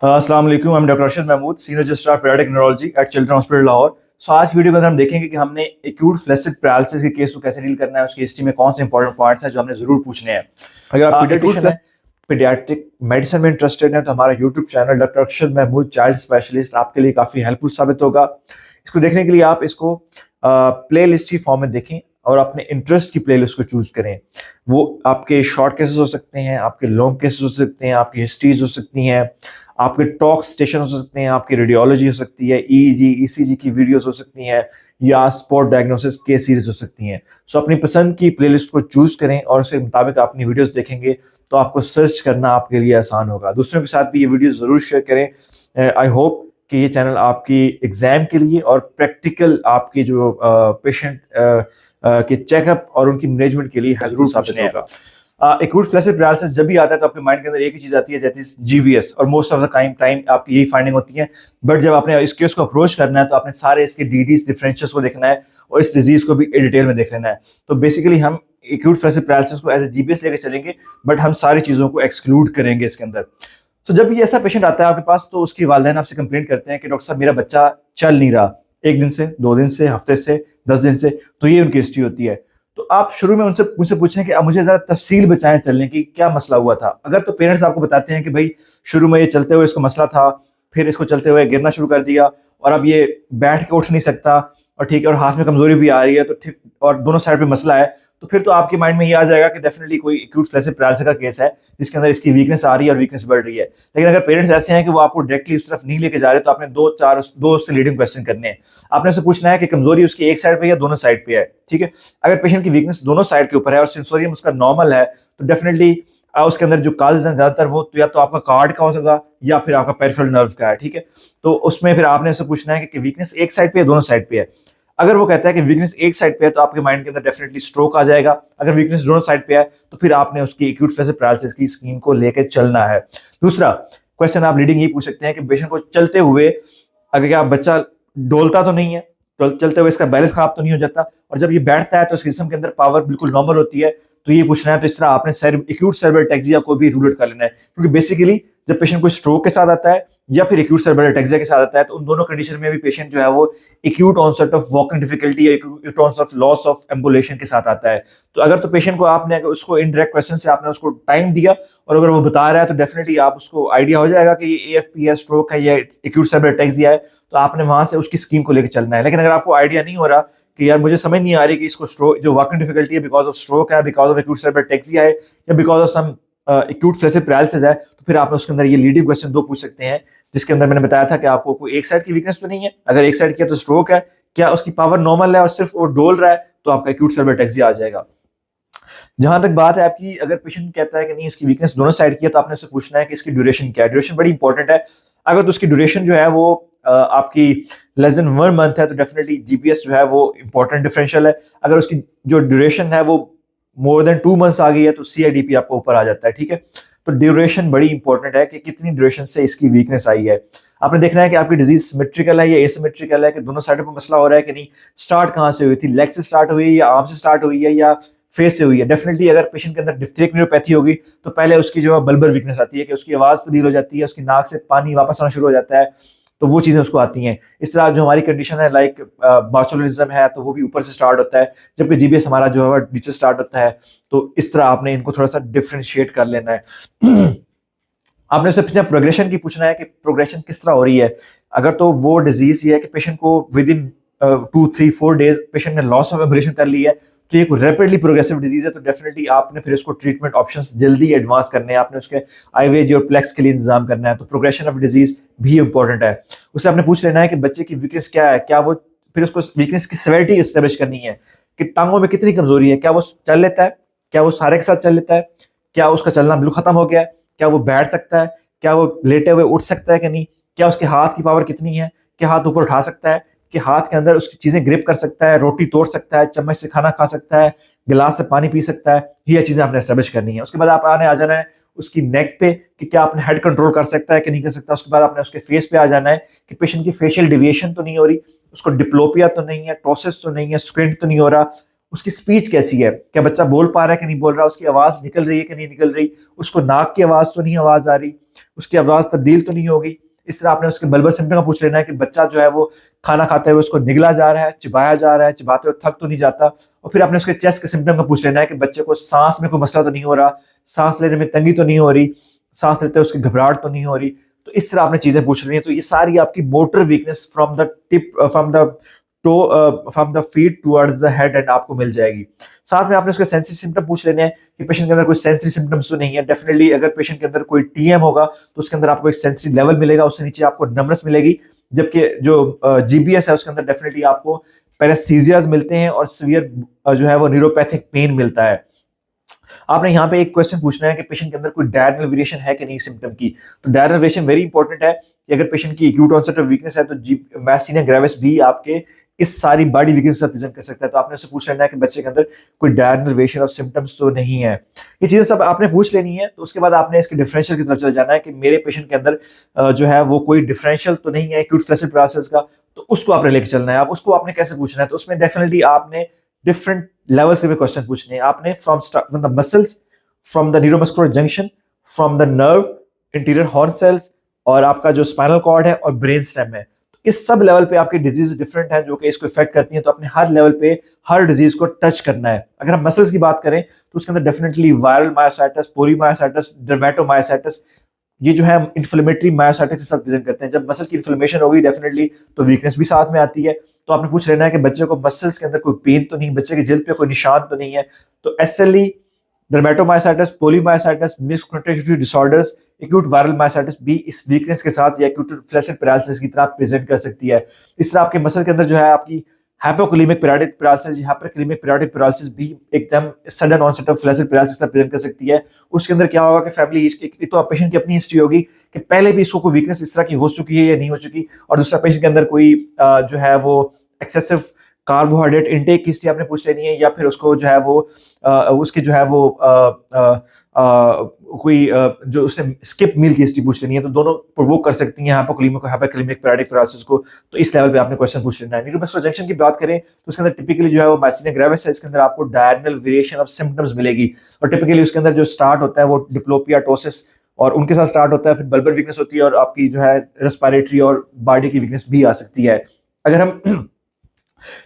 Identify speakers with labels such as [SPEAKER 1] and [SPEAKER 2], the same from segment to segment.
[SPEAKER 1] अस्सलाम वालेकुम, मैं doctor Arshad Mahmood, senior registrar paediatric neurology at children hospital Lahore. So आज वीडियो के अंदर हम देखेंगे कि हमने एक्यूट फ्लैसिड पैरालिसिस के केस को कैसे डील करना है, उसकी हिस्ट्री में कौन से इंपॉर्टेंट पॉइंट्स हैं जो हमने जरूर पूछने हैं। अगर आप पीडियाट्रिशियन हैं, पीडियाट्रिक मेडिसिन में इंटरेस्टेड हैं, तो हमारा YouTube channel doctor Arshad Mahmood child specialist आपके लिए काफ़ी हेल्पफुल साबित होगा। इसको देखने के लिए आप इसको प्ले लिस्ट की फॉर्म में देखें और अपने इंटरेस्ट की प्लेलिस्ट को चूज करें। वो आपके शॉर्ट केसेस हो सकते हैं, आपके लॉन्ग केसेस हो सकते हैं, आपकी हिस्ट्रीज हो सकती हैं, आपके टॉक स्टेशन हो सकते हैं, आपकी रेडियोलॉजी हो सकती है, ईईजी ईसीजी की वीडियोस हो सकती हैं, या स्पॉट डायग्नोसिस केस सीरीज हो सकती हैं। सो अपनी पसंद की प्लेलिस्ट को चूज करें और उसके मुताबिक अपनी वीडियोस देखेंगे तो आपको सर्च करना आपके लिए आसान होगा। दूसरों के साथ भी ये वीडियो जरूर शेयर करें। आई होप कि ये चैनल आपकी एग्जाम के लिए और प्रैक्टिकल आपकी जो पेशेंट के चेकअप और उनकी मैनेजमेंट के लिए जरूर साबित होगा। एक्यूट फ्लैसिड पैरालिसिस जब भी आता है तो आपके माइंड के अंदर एक ही चीज आती है, दैट इज जीबीएस, और मोस्ट ऑफ द टाइम आपकी यही फाइंडिंग होती है। बट जब आपने इस केस को अप्रोच करना है तो आपने सारे इसके डीडीज डिफरेंशियल्स को देखना है और इस डिजीज को भी डिटेल में देख लेना है। तो बेसिकली हम एक्यूट फ्लैसिड पैरालिसिस को एज ए जीबीएस लेकर चलेंगे, बट हम सारी चीजों को एक्सक्लूड करेंगे इसके अंदर। तो जब ये ऐसा पेशेंट आता है आपके पास तो उसकी वालिदैन आपसे कंप्लेंट करते हैं कि डॉक्टर साहब मेरा बच्चा चल नहीं रहा, 1 दिन से, 2 दिन से, हफ्ते से, 10 दिन से। तो ये उनकी हिस्ट्री होती है। तो आप शुरू में उनसे मुझसे पूछें कि आप मुझे जरा तफसील बताएं चलने की, क्या मसला हुआ था। अगर तो पेरेंट्स आपको बताते हैं कि भाई शुरू में ये चलते हुए इसको मसला था, फिर इसको चलते हुए गिरना शुरू कर दिया और अब ये बैठ के उठ नहीं सकता, और ठीक है, और हाथ में कमजोरी भी आ रही है, तो ठीक, और दोनों साइड पे मसला है, तो फिर तो आपके माइंड में ये आ जाएगा कि डेफिनेटली कोई एक्यूट फ्लैसिड पैरालिसिस का केस है जिसके अंदर इसकी वीकनेस आ रही है और वीकनेस बढ़ रही है। लेकिन अगर पेरेंट्स ऐसे हैं कि वो आपको डायरेक्टली उस तरफ नहीं लेके जा रहे, तो आपने दो उससे लीडिंग क्वेश्चन करने हैं। आपने उससे पूछना है कि कमजोरी उसकी एक साइड पे या दोनों साइड पे है। ठीक है, अगर पेशेंट की वीकनेस दोनों साइड के ऊपर है और सेंसोरियम उसका नॉर्मल है, तो डेफिनेटली उसके अंदर जो काजेज हैं ज्यादातर वो तो या तो आपका कार्ड का हो सकता या फिर आपका पेरिफेरल नर्व का है। ठीक है, तो उसमें फिर आपने उससे पूछना है कि वीकनेस एक साइड पे या दोनों साइड पे है। अगर वो कहता है कि वीकनेस एक साइड पे है तो आपके माइंड के अंदर डेफिनेटली स्ट्रोक आ जाएगा। अगर वीकनेस दोनों साइड पे है तो फिर आपने उसकी एक्यूट फ्लैसिड पैरालिसिस की स्कीम को लेकर चलना है। दूसरा क्वेश्चन आप लीडिंग ये पूछ सकते हैं कि पेशेंट को चलते हुए अगर क्या बच्चा डोलता तो नहीं है, तो चलते हुए इसका बैलेंस खराब तो नहीं हो जाता, और जब ये बैठता है तो इसके जिस्म के अंदर पावर बिल्कुल नॉर्मल होती है। तो ये पूछना है। तो इस तरह आपने एक्यूट सेरेब्रल अटैक्सिया को भी रूल आउट कर लेना है, क्योंकि बेसिकली जब पेशेंट को स्ट्रोक के साथ आता है या फिर एक्यूट सेरेब्रल अटैक्सिया के साथ आता है, तो उन दोनों कंडीशन में भी पेशेंट जो है वो acute onset of walking difficulty या acute onset of loss of ambulation के साथ आता है। तो अगर तो पेशेंट को आपने उसको इनडायरेक्ट क्वेश्चन से आपने उसको टाइम दिया और अगर वो बता रहा है तो डेफिनेटली आप उसको आइडिया हो जाएगा कि ये एएफपी है, स्ट्रोक है या एक्यूट सेरेब्रल अटैक्सिया है, तो आपने वहां से उसकी स्कीम को लेकर चलना है। लेकिन अगर आपको आइडिया नहीं हो रहा कि यार मुझे समझ नहीं आ रही कि इसको स्ट्रोक जो वॉकिंग डिफिकल्टी है बिकॉज ऑफ स्ट्रोक है, because of acute cerebral ataxia है, या because of some acute flaccid paralysis है, तो फिर आप उसके अंदर ये लीडिंग क्वेश्चन 2 पूछ सकते हैं, जिसके अंदर मैंने बताया था कि आपको कोई एक साइड की वीकनेस तो नहीं है। अगर एक साइड की है तो स्ट्रोक है, क्या उसकी पावर नॉर्मल है और सिर्फ वो डोल रहा है, तो आपका एक्यूट सेरेब्रल अटैक्सिया आ जाएगा। जहां तक बात है आपकी, अगर पेशेंट कहता है कि नहीं इसकी वीकनेस दोनों साइड की है, तो आपने उससे पूछना है कि इसकी ड्यूरेशन क्या है। ड्यूरेशन बड़ी इंपॉर्टेंट है। अगर तो उसकी ड्यूरेशन जो है वो आपकी लेस देन 1 मंथ है, तो डेफिनेटली जीपीएस जो है वो इंपॉर्टेंट डिफरेंशियल है। अगर उसकी जो ड्यूरेशन है वो मोर देन 2 मंथ्स आ गई है, तो सीआईडीपी आपको ऊपर आ जाता है। ठीक है, तो ड्यूरेशन बड़ी इंपॉर्टेंट है कि कितनी ड्यूरेशन से इसकी वीकनेस आई है। आपने देखना है कि आपकी डिजीज सिमेट्रिकल है या एसिमेट्रिकल है, कि दोनों साइडों पर मसला हो रहा है कि नहीं, स्टार्ट कहां से हुई थी, लेग से स्टार्ट हुई है या आर्म से स्टार्ट हुई है या फेस से हुई है। डेफिनेटली अगर पेशेंट के अंदर डिफ्थेरिक न्यूरोपैथी होगी तो पहले उसकी जो बल्बर वीकनेस आती है कि उसकी आवाज तब्दील हो जाती है, उसकी नाक से पानी वापस आना शुरू हो जाता है, तो वो चीजें उसको आती हैं। इस तरह जो हमारी कंडीशन है लाइक बार्चोलिज्म है, तो वो भी ऊपर से स्टार्ट होता है, जबकि जीबीएस हमारा जो है नीचे स्टार्ट होता है। तो इस तरह आपने इनको थोड़ा सा डिफ्रेंशिएट कर लेना है। आपने उससे पूछना प्रोग्रेशन की, पूछना है कि प्रोग्रेशन किस तरह हो रही है। अगर तो वो डिजीज ये है कि पेशेंट को विद इन 2-3-4 डेज पेशेंट ने लॉस ऑफ एम्बुलेशन कर ली है, तो ये रैपिडली प्रोग्रेसिव डिजीज है, तो डेफिनेटली आपने फिर उसको ट्रीटमेंट ऑप्शंस जल्दी एडवांस करने हैं, आपने उसके आईवेज और प्लेक्स के लिए इंतजाम करना है। तो प्रोग्रेशन ऑफ डिजीज भी इंपॉर्टेंट है। उससे आपने पूछ लेना है कि बच्चे की वीकनेस क्या है, क्या वो फिर उसको वीकनेस की सेवेरिटी एस्टेब्लिश करनी है कि टांगों में कितनी कमजोरी है, क्या वो चल लेता है, क्या वो सारे के साथ चल लेता है, क्या उसका चलना बिल्कुल खत्म हो गया है, क्या वो बैठ सकता है, क्या वो लेटे हुए उठ सकता है कि नहीं, क्या उसके हाथ की पावर कितनी है, क्या हाथ ऊपर उठा सकता है, कि हाथ के अंदर उसकी चीजें ग्रिप कर सकता है, रोटी तोड़ सकता है, चम्मच से खाना खा सकता है, गिलास से पानी पी सकता है। ये चीजें आपने एस्टेब्लिश करनी है। उसके बाद आप आने आ जाना है उसकी नेक पे कि क्या आपने हेड कंट्रोल कर सकता है कि नहीं कर सकता। उसके बाद आपने उसके फेस पे आ जाना है कि पेशेंट की फेशियल डिविएशन तो नहीं हो रही, उसको डिप्लोपिया तो नहीं है, टोसिस तो नहीं है, स्क्विंट तो नहीं हो रहा, उसकी स्पीच कैसी है, क्या बच्चा बोल पा रहा है कि नहीं बोल रहा, उसकी आवाज निकल रही है कि नहीं निकल रही, उसको नाक की आवाज तो नहीं आवाज आ रही, उसकी आवाज़ तब्दील तो नहीं होगी। इस तरह आपने उसके बल्बल सिम्टम का पूछ लेना है कि बच्चा जो है वो खाना खाते हुए उसको निगला जा रहा है, चिबाया जा रहा है, चिबाते हुए थक तो नहीं जाता। और फिर आपने उसके चेस्ट के सिम्टम का पूछ लेना है कि बच्चे को सांस में कोई मसला तो नहीं हो रहा, सांस लेने में तंगी तो नहीं हो रही, सांस लेते हुए उसकी घबराहट तो नहीं हो रही। तो इस तरह आपने चीजें पूछ रही हैं। तो ये सारी आपकी motor weakness from the feet towards the head and आपको मिल जाएगी। साथ में आपने उसके सेंसरी सिम्टम पूछ लेने हैं कि पेशेंट के अंदर कोई सेंसरी सिम्टम्स तो नहीं है। डेफिनेटली अगर पेशेंट के अंदर कोई टीएम होगा तो उसके अंदर आपको एक सेंसरी लेवल मिलेगा, उससे नीचे आपको नमनेस मिलेगी। जबकि जो जीबीएस है उसके अंदर डेफिनेटली आपको पैरास्थीसियाज मिलते हैं और सीवियर जो है वो न्यूरोपैथिक पेन मिलता है। आपने यहाँ पे एक क्वेश्चन पूछना है कि पेशेंट के अंदर कोई डायरेनल वेरिएशन है कि नहीं सिम्टम की। तो डायरेनल वेरिएशन वेरी इंपॉर्टेंट है कि अगर पेशेंट की एक्यूट ऑनसेट ऑफ वीकनेस है तो मैस्टीनिया ग्रेविस भी आपके इस सारी बॉडी वीकनेस का प्रेजेंट कर सकता है। तो आपने उससे पूछ लेना है कि बच्चे के अंदर कोई डायरेनल वेरिएशन ऑफ सिम्टम्स तो नहीं है। ये चीजें सब आपने पूछ लेनी है। तो उसके बाद आपने इसके डिफरेंशियल की तरफ चले जाना है कि मेरे पेशेंट के अंदर जो है वो कोई डिफरेंशियल तो नहीं है एक्यूट फ्लैसिड पैरालिसिस का, तो उसको आपने लेके चलना है। आप उसको आपने कैसे पूछना है, तो उसमें डेफिनेटली आपने डिफरेंट लेवल से भी क्वेश्चन पूछने हैं। आपने फ्रॉम मतलब muscles, from the neuromuscular junction, from the nerve, interior horn cells और आपका जो स्पाइनल कॉर्ड है और ब्रेन स्टेम है। तो इस सब लेवल पे आपकी डिजीज डिफरेंट है जो कि इसको इफेक्ट करती है। तो अपने हर लेवल पे हर डिजीज को टच करना है। अगर हम मसल्स की बात करें तो उसके अंदर डेफिनेटली वायरल मायोसाइटिस, पोलीमायोसाइटिस, डर्मेटोमायोसाइटिस, ये जो है इन्फ्लेमेटरी मायोसाइटिस के साथ प्रेजेंट करते हैं। जब मसल की इन्फ्लेमेशन होगी डेफिनेटली तो वीकनेस भी साथ में आती है। तो आपने पूछ लेना है कि बच्चे को मसल्स के अंदर कोई पेन तो नहीं, बच्चे के जिल्द पे कोई निशान तो नहीं है। तो SLE, dermatomyositis, polymyositis, mixed connectivity disorders, acute viral myositis भी इस वीकनेस के साथ या एक्यूट फ्लैसिड पैरालिसिस की तरह प्रेजेंट कर सकती है। इस तरह आपके मसल के अंदर जो है आपकी hypokalemic periodic paralysis, hyperkalemic periodic paralysis भी एकदम sudden onset of flaccid paralysis का प्रेजेंट कर सकती है। उसके अंदर क्या होगा कि फैमिली एक तो पेशेंट की अपनी हिस्ट्री होगी कि पहले भी इसको कोई वीकनेस इस तरह की हो चुकी है या नहीं हो चुकी, और दूसरा पेशेंट के अंदर कोई जो है वो एक्सेसिव कार्बोहाइड्रेट इनटेक की हिस्ट्री आपने पूछ लेनी है, या फिर उसको जो है वो उसकी जो है वो कोई जो उसने स्किप मील की हिस्ट्री पूछ लेनी है। तो दोनों प्रोवोक कर सकती हैं हाइपोकुलिमिक और हाइपरकुलिमिक पीरियडिक पैरालिसिस को। तो इस लेवल पे आपने क्वेश्चन पूछ लेना है। न्यूरोमस्कुलर जंक्शन की बात करें तो उसके अंदर टिपिकली जो है वो माइस्थीनिया ग्रेविस है। इसके अंदर आपको डायरेनल वेरिएशन ऑफ सिम्टम्स मिलेगी और टिपिकली उसके अंदर जो स्टार्ट होता है वो डिप्लोपिया टोसिस और उनके साथ स्टार्ट होता है, फिर बल्बर वीकनेस होती है और आपकी जो है रेस्पिरेटरी और बॉडी की वीकनेस भी आ सकती है। अगर हम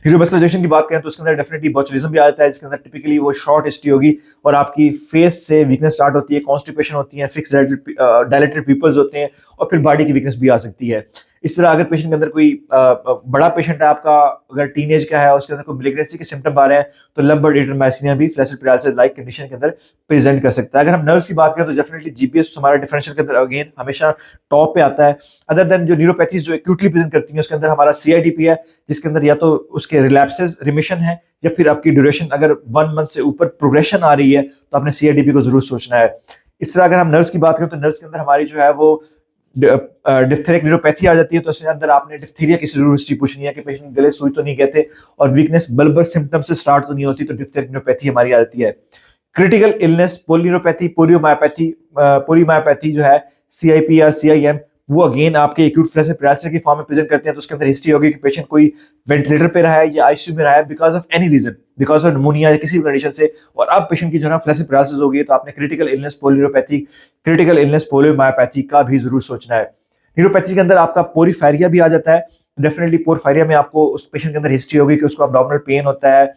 [SPEAKER 1] न्यूरोमस्कुलर की बात करें तो उसके अंदर डेफिनेटली बोचुलिज्म भी आ जाता है, जिसके अंदर टिपिकली वो शॉर्ट हिस्ट्री होगी और आपकी फेस से वीकनेस स्टार्ट होती है, कॉन्स्टिपेशन होती है, फिक्स डायलेटेड पिंपल्स होते हैं और फिर बॉडी की वीकनेस भी आ सकती है। इस तरह अगर पेशेंट के अंदर कोई बड़ा पेशेंट है आपका, अगर टीनेज का है, उसके अंदर कोई मैलिग्नेंसी के सिम्टम आ रहे हैं तो लंबर एटरमाइसिनिया भी फ्लैसिड पैरालिसिस लाइक कंडीशन के अंदर प्रेजेंट कर सकता है। अगर हम नर्व्स की बात करें तो डेफिनेटली जीपीएस हमारा डिफरेंशियल के अंदर अगेन हमेशा टॉप पे आता है। अदर देन जो न्यूरोपैथीज जो एक्यूटली प्रेजेंट करती हैं उसके अंदर हमारा सीआईडीपी है, जिसके अंदर या तो उसके रिलैप्सेस रिमिशन है या फिर आपकी ड्यूरेशन अगर 1 मंथ से ऊपर प्रोग्रेशन आ रही है तो आपने सीआईडीपी को जरूर सोचना है। इस तरह अगर हम नर्व्स की बात करें तो नर्व्स के अंदर हमारी जो है वो डिफ्थेरिक न्यूरोपैथी आ जाती है। तो उसके अंदर आपने डिफ्थीरिया की जरूर हिस्ट्री पूछनी है कि पेशेंट गले सुई तो नहीं गए थे और वीकनेस बल्बर सिम्टम से स्टार्ट तो नहीं होती, तो डिफ्थेरिक न्यूरोपैथी हमारी आ जाती है। क्रिटिकल इलनेस, पोलिन्यूरोपैथी, पोलियोमायोपैथी जो है सीआईपी या सीआईएम, वो अगेन आपके एक्यूट फ्लैसिड पैरालिसिस की फॉर्म में प्रेजेंट करते हैं। तो उसके अंदर हिस्ट्री होगी कि पेशेंट कोई वेंटिलेटर पे रहा है या आईसीयू में रहा है because of any reason, because of pneumonia या किसी भी कंडीशन से, और अब पेशेंट की जो है फ्लैसिड पैरालिसिस हो गई। तो आपने क्रिटिकल इलनेस पोलियोपैथी, क्रिटिकल इलनेस पोलियोमायोपैथी का भी जरूर सोचना है। न्यूरोपैथी के अंदर आपका पोरीफेरिया भी आ जाता है। डेफिनेटली पोरीफेरिया में आपको उस पेशेंट के अंदर हिस्ट्री होगी कि उसको एब्डोमिनल पेन होता है,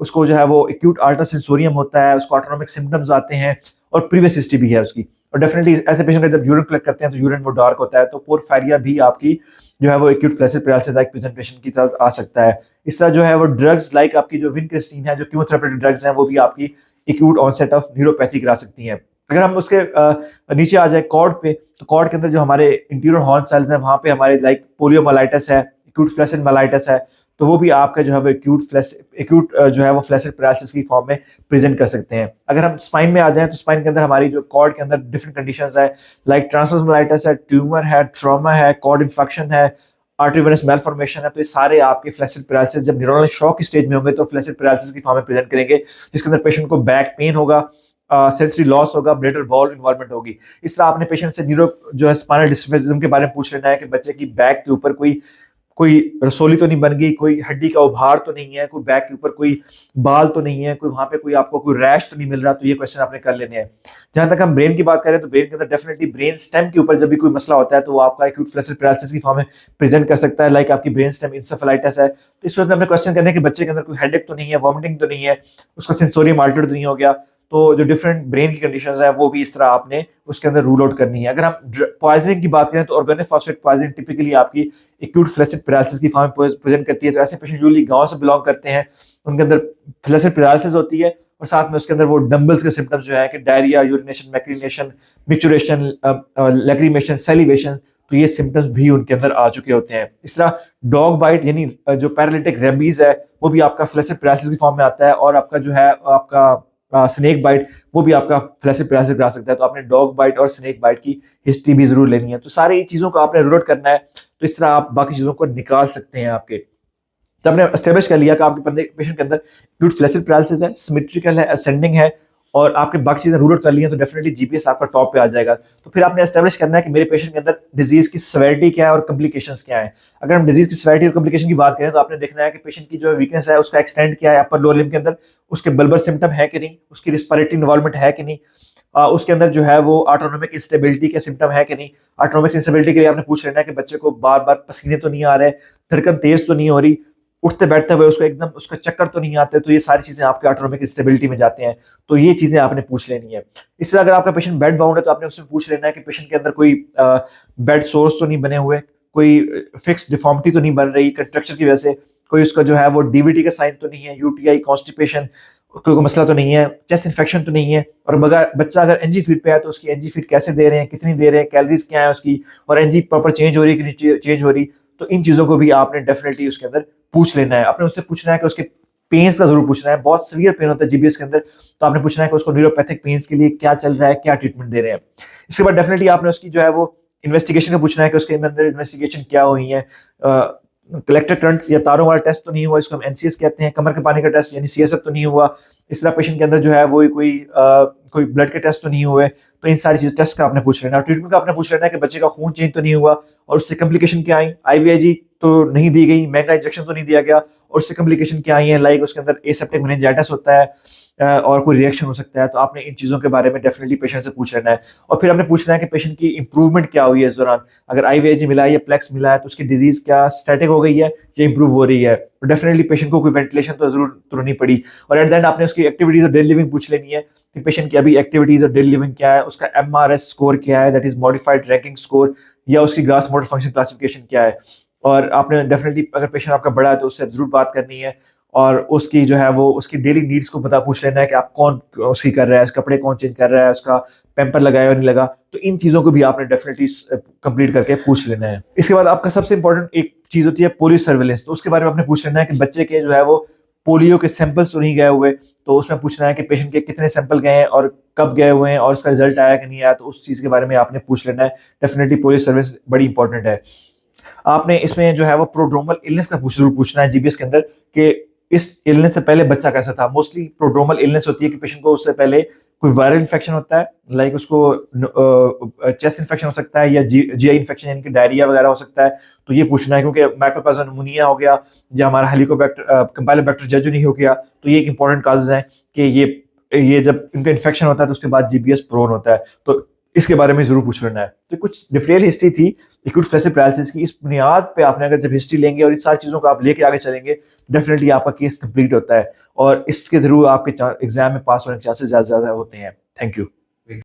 [SPEAKER 1] उसको जो है वो एक्यूट अल्टर सेंसोरियम होता है, उसको ऑटोनोमिक सिम्टम्स आते हैं और प्रीवियस हिस्ट्री भी है उसकी। और डेफिनेटली ऐसे पेशेंट जब यूरिन कलेक्ट करते हैं तो यूरिन वो डार्क होता है, तो पोरफेरिया भी आपकी जो है वो acute flaccid paralysis like presentation की तरफ आ सकता है। इस तरह जो है वो ड्रग्स लाइक आपकी जो विनक्रिस्टीन है, जो कीमोथेरेपेटिक ड्रग्स हैं, वो भी आपकी एक्यूट ऑनसेट ऑफ न्यूरोपैथी करा सकती हैं। अगर हम उसके नीचे आ जाए कॉर्ड पे, तो कॉर्ड के अंदर जो हमारे इंटीरियर हॉर्न सेल्स हैं वहां पे हमारे लाइक पोलियोमाइलाइटिस है, एक्यूट फ्लैसिड माइलाइटिस है, तो वो भी आपका जो है वो एक्यूट जो है वो फ्लैसिड पैरालिसिस की फॉर्म में प्रेजेंट कर सकते हैं। अगर हम स्पाइन में आ जाएं तो स्पाइन के अंदर हमारी जो कॉर्ड के अंदर डिफरेंट कंडीशंस है, लाइक ट्रांसवर्स माइलाइटिस है, ट्यूमर है, ट्रॉमा है, कॉर्ड इन्फेक्शन है, आर्टरीवेनस मेलफॉर्मेशन है। तो ये सारे आपके फ्लैसिड पैरालिसिस जब न्यूरोनल शॉक की स्टेज में होंगे तो फ्लैसिड पैरालिसिस की फॉर्म में प्रेजेंट करेंगे, जिसके अंदर पेशेंट को बैक पेन होगा, सेंसरी लॉस होगा, ब्लेडर बॉल इन्वॉल्वमेंट होगी। इस तरह आपने पेशेंट से न्यूरो जो है स्पाइनल डिस्फेसिज्म के बारे में पूछ लेना है कि बच्चे की बैक के ऊपर कोई कोई रसोली तो नहीं बन गई, कोई हड्डी का उभार तो नहीं है, कोई बैक के ऊपर कोई बाल तो नहीं है, कोई वहां पे कोई आपको कोई रैश तो नहीं मिल रहा, तो ये क्वेश्चन आपने कर लेने हैं। जहां तक हम ब्रेन की बात करें तो ब्रेन के अंदर डेफिनेटली ब्रेन स्टेम के ऊपर जब भी कोई मसला होता है तो वो आपका एक्यूट फ्लेसिड पैरालिसिस की फॉर्म में प्रेजेंट कर सकता है, लाइक आपकी ब्रेन स्टेम इंसेफेलाइटिस है। तो इस वक्त में अपने क्वेश्चन करने के बच्चे के अंदर कोई हेडेक तो नहीं है, वॉमिटिंग तो नहीं है, उसका सेंसोरियम अल्टर्ड तो नहीं हो गया। तो जो डिफरेंट ब्रेन की कंडीशंस है वो भी इस तरह आपने उसके अंदर रूल आउट करनी है। अगर हम पॉइजनिंग की बात करें तो ऑर्गेनोफॉस्फेट पॉइजनिंग टिपिकली आपकी एक्यूट फ्लेसिड पैरालिसिस की फॉर्म में प्रेजेंट करती है। तो ऐसे पेशेंट यूजुअली गांव से बिलोंग करते हैं, उनके अंदर फ्लेसिड पैरालिसिस होती है और साथ में उसके अंदर वो डंबल्स के सिम्टम्स जो है कि डायरिया, यूरिनेशन, मैक्रीनेशन, मिक्चुरेशन, लैक्रीमेशन, सैलिवेशन, तो ये सिम्टम्स भी उनके अंदर आ चुके होते हैं। इस तरह डॉग बाइट यानी जो पैरालिटिक रेबीज है वो भी आपका फ्लेसिड पैरालिसिस की फॉर्म में आता है, और आपका जो है आपका स्नेक बाइट वो भी आपका फ्लेसिड पैरालिसिस करा सकता है। तो आपने डॉग बाइट और स्नेक बाइट की हिस्ट्री भी जरूर लेनी है। तो सारी चीजों को आपने रूल आउट करना है, तो इस तरह आप बाकी चीजों को निकाल सकते हैं आपके। तो हमने एस्टेब्लिश कर लिया कि आपके बंदे पेशेंट के अंदर एक्यूट फ्लेसिड पैरालिसिस है, सिमेट्रिकल है, असेंडिंग है, और आपने बाकी चीजें रूल आउट कर ली हैं, तो डेफिनेटली जीपीएस आपका टॉप पे आ जाएगा। तो फिर आपने एस्टेब्लिश करना है कि मेरे पेशेंट के अंदर डिजीज की सेवेरिटी क्या है और कॉम्प्लिकेशंस क्या है। अगर हम डिजीज की सेवेरिटी और कॉम्प्लिकेशन की बात करें तो आपने देखना है कि पेशेंट की जो वीकनेस है उसका एक्सटेंड क्या है अपर लोअर लिम्ब के अंदर, उसके बल्बर सिम्टम है कि नहीं, उसकी रिस्पिरेटरी इन्वॉल्वमेंट है कि नहीं, उसके अंदर जो है वो ऑटोनोमिक इंस्टेबिलिटी के सिम्टम है कि नहीं। ऑटोनोमिक इंस्टेबिलिटी के लिए आपने पूछ लेना है कि बच्चे को बार बार पसीने तो नहीं आ रहे, धड़कन तेज तो नहीं हो रही, उठते बैठते हुए उसको एकदम उसका चक्कर तो नहीं आते। तो ये सारी चीजें आपके ऑटोनोमिक स्टेबिलिटी में जाते हैं, तो ये चीजें आपने पूछ लेनी है। इस तरह अगर आपका पेशेंट बेड बाउंड है तो आपने उससे पूछ लेना है कि पेशेंट के अंदर कोई बेड सोर्स तो नहीं बने हुए, कोई फिक्स डिफॉर्मिटी तो नहीं बन रही कंट्रक्शन की वजह से, कोई उसका जो है वो डीवीटी का साइन तो नहीं है, यूटीआई, कॉन्स्टिपेशन, कोई मसला तो नहीं है, चेस्ट इन्फेक्शन तो नहीं है, और बच्चा अगर एनजी फीड पे है तो उसकी एनजी फीड कैसे दे रहे हैं, कितनी दे रहे हैं, कैलोरीज क्या है उसकी, और एनजी प्रॉपर चेंज हो रही है कि नहीं चेंज हो रही। तो इन चीजों को भी आपने डेफिनेटली उसके अंदर पूछ लेना है। आपने उससे पूछना है कि उसके पेन्स का जरूर पूछना है, बहुत सीवियर पेन होता है जीबीएस के अंदर, तो आपने पूछना है कि उसको न्यूरोपैथिक पेन्स के लिए क्या चल रहा है, क्या ट्रीटमेंट दे रहे हैं। इसके बाद डेफिनेटली आपने उसकी जो है वो इन्वेस्टिगेशन का पूछना है कि उसके अंदर इन्वेस्टिगेशन क्या हुई है, कलेक्टर करंट या तारों वाला टेस्ट तो नहीं हुआ, इसको हम एनसीएस कहते हैं, कमर के पानी का टेस्ट यानी सीएसएफ तो नहीं हुआ, इस तरह पेशेंट के अंदर जो है वो कोई ब्लड के टेस्ट तो नहीं हुए। तो इन सारी चीज टेस्ट का आपने पूछ लेना, ट्रीटमेंट का आपने पूछ लेना है कि बच्चे का खून चेंज तो नहीं हुआ और उससे कॉम्प्लिकेशन क्या आई, आईवीआईजी तो नहीं दी गई, महंगा इंजेक्शन तो नहीं दिया गया, और उससे कॉम्प्लिकेशन क्या आई है, लाइक उसके अंदर एसेप्टिक मेनिंजाइटिस होता है और कोई रिएक्शन हो सकता है। तो आपने इन चीजों के बारे में डेफिनेटली पेशेंट से पूछ लेना है, और फिर आपने पूछना है कि पेशेंट की इंप्रूवमेंट क्या हुई है इस दौरान, अगर आईवीआईजी मिला है या प्लेक्स मिला है तो उसकी डिजीज क्या स्टैटिक हो गई है या इंप्रूव हो रही है। तो डेफिनेटली पेशेंट को कोई वेंटिलेशन तो जरूर तो नहीं पड़ी, और एट द एंड आपने उसकी एक्टिविटीज और डेली लिविंग पूछ लेनी है कि पेशेंट की अभी एक्टिविटीज और डेली लिविंग क्या है, उसका एमआरएस स्कोर क्या है, that is modified ranking score, या उसकी ग्रास मोटर फंक्शन क्लासिफिकेशन क्या है। और आपने डेफिनेटली अगर पेशेंट आपका बड़ा है तो उससे जरूर बात करनी है, और उसकी जो है वो उसकी डेली नीड्स को पता पूछ लेना है कि आप कौन उसकी कर रहा है, कपड़े कौन चेंज कर रहा है, उसका पैम्पर लगाया और नहीं लगा। तो इन चीजों को भी आपने डेफिनेटली कंप्लीट करके पूछ लेना है। इसके बाद आपका सबसे इंपॉर्टेंट एक चीज होती है पोलियो सर्विलेंस, तो उसके बारे में आपने पूछ लेना है कि बच्चे के जो है वो पोलियो के सैंपल्स तो नहीं गए हुए, तो उसमें पूछना है कि पेशेंट के कितने सैंपल गए हैं और कब गए हुए हैं और उसका रिजल्ट आया कि नहीं आया, तो उस चीज के बारे में आपने पूछ लेना है। डेफिनेटली पोलियो सर्विस बड़ी इंपॉर्टेंट है। आपने इसमें जो है वो प्रोड्रोमल इलनेस का जरूर पूछना है जीबीएस के अंदर कि इस इलनेस से पहले बच्चा कैसा था। मोस्टली प्रोड्रोमल इलनेस होती है कि पेशेंट को उससे पहले कोई वायरल इन्फेक्शन होता है, लाइक उसको चेस्ट इन्फेक्शन हो सकता है या जीआई इन्फेक्शन यानी कि डायरिया वगैरह हो सकता है। तो ये पूछना है क्योंकि माइकोप्लाज्मा निमोनिया हो गया या हमारा हेलिकोबैक्टर कंपाइलोबैक्टर जेजुनी हो गया, तो ये एक इंपॉर्टेंट काजेज हैं कि ये जब इनका इन्फेक्शन होता है तो उसके बाद जीबीएस प्रोन होता है, तो इसके बारे में जरूर पूछ लेना है। तो कुछ डिटेल हिस्ट्री थी एक्यूट फ्लेसिड पैरालिसिस की। इस बुनियाद पे आपने अगर जब हिस्ट्री लेंगे और इन सारी चीजों को आप लेके आगे चलेंगे, डेफिनेटली आपका केस कंप्लीट होता है और इसके थ्रू आपके एग्जाम में पास होने के चांसेस ज्यादा होते हैं। Thank you.